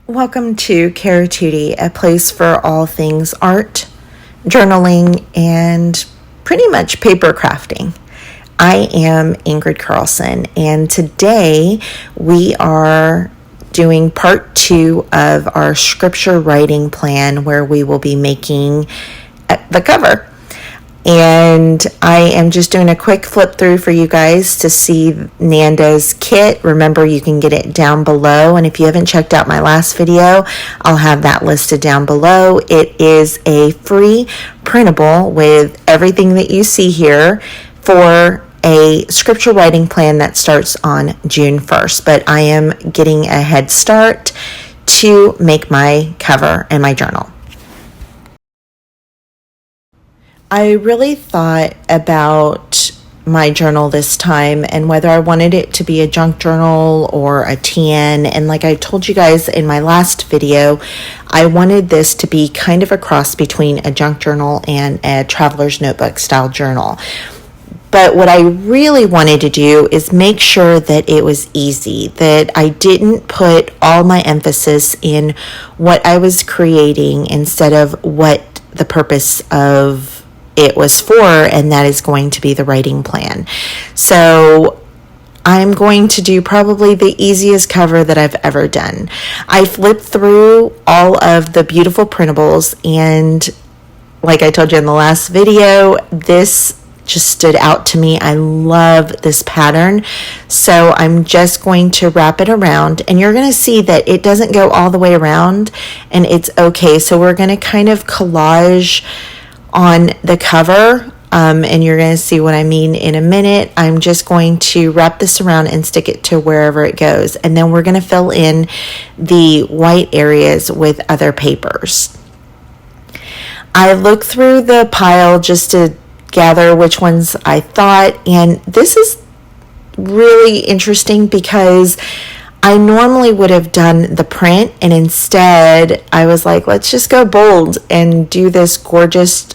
Welcome to Caratuti, a place for all things art, journaling, and pretty much paper crafting. I am Ingrid Carlson, and today we are doing part 2 of our scripture writing plan where we will be making the cover. And I am just doing a quick flip through for you guys to see Nanda's kit. Remember, you can get it down below. And if you haven't checked out my last video, I'll have that listed down below. It is a free printable with everything that you see here for a scripture writing plan that starts on June 1st. But I am getting a head start to make my cover and my journal. I really thought about my journal this time and whether I wanted it to be a junk journal or a TN. And like I told you guys in my last video, I wanted this to be kind of a cross between a junk journal and a traveler's notebook style journal. But what I really wanted to do is make sure that it was easy, that I didn't put all my emphasis in what I was creating instead of what the purpose of it was for, and that is going to be the writing plan. So I'm going to do probably the easiest cover that I've ever done. I flipped through all of the beautiful printables, and like I told you in the last video, this just stood out to me. I love this pattern. So I'm just going to wrap it around, and you're going to see that it doesn't go all the way around, and it's okay. So we're going to kind of collage on the cover, and you're going to see what I mean in a minute. I'm just going to wrap this around and stick it to wherever it goes, and then we're going to fill in the white areas with other papers. I looked through the pile just to gather which ones I thought, and this is really interesting because I normally would have done the print, and instead I was like, let's just go bold and do this gorgeous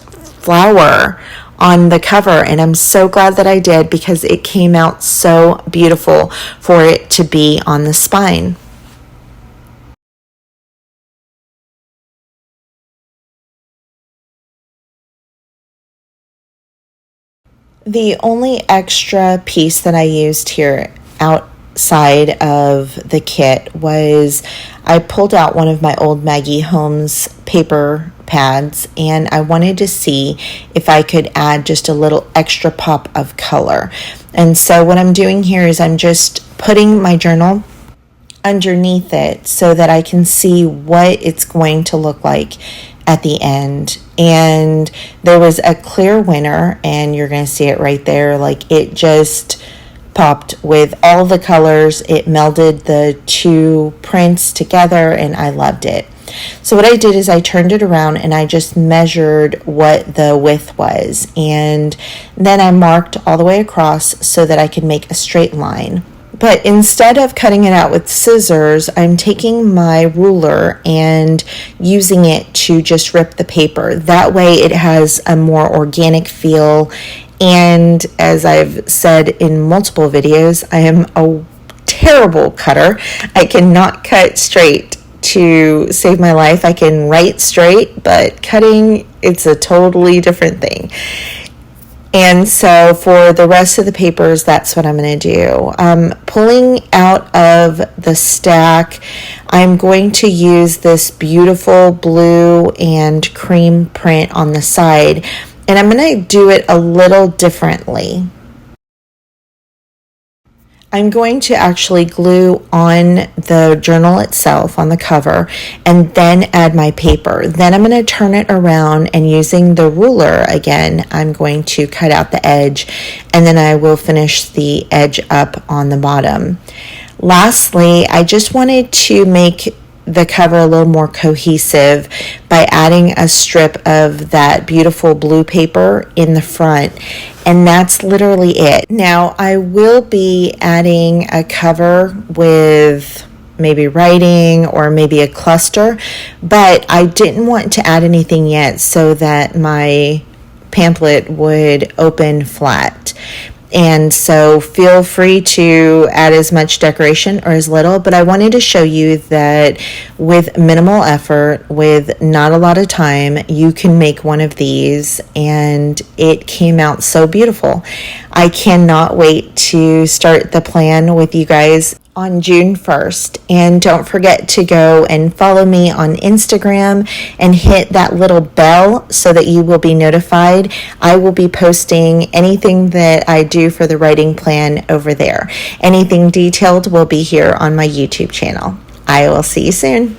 flower on the cover. And I'm so glad that I did because it came out so beautiful for it to be on the spine. The only extra piece that I used here outside of the kit was I pulled out one of my old Maggie Holmes paper pads, and I wanted to see if I could add just a little extra pop of color. And so what I'm doing here is I'm just putting my journal underneath it so that I can see what it's going to look like at the end. And there was a clear winner, and you're going to see it right there. Like, it just popped with all the colors. It melded the two prints together, and I loved it. So what I did is I turned it around and I just measured what the width was, and then I marked all the way across so that I could make a straight line. But instead of cutting it out with scissors, I'm taking my ruler and using it to just rip the paper. That way it has a more organic feel. And as I've said in multiple videos, I am a terrible cutter. I cannot cut straight to save my life. I can write straight, but cutting, it's a totally different thing. And so for the rest of the papers, that's what I'm going to do. Pulling out of the stack, I'm going to use this beautiful blue and cream print on the side, and I'm going to do it a little differently. I'm going to actually glue on the journal itself on the cover and then add my paper. Then I'm going to turn it around, and using the ruler again, I'm going to cut out the edge, and then I will finish the edge up on the bottom. Lastly, I just wanted to make the cover a little more cohesive by adding a strip of that beautiful blue paper in the front, and that's literally it. Now I will be adding a cover with maybe writing or maybe a cluster, but I didn't want to add anything yet so that my pamphlet would open flat. And so feel free to add as much decoration or as little, but I wanted to show you that with minimal effort, with not a lot of time, you can make one of these, and it came out so beautiful. I cannot wait to start the plan with you guys on June 1st. And don't forget to go and follow me on Instagram and hit that little bell so that you will be notified. I will be posting anything that I do for the writing plan over there. Anything detailed will be here on my YouTube channel. I will see you soon.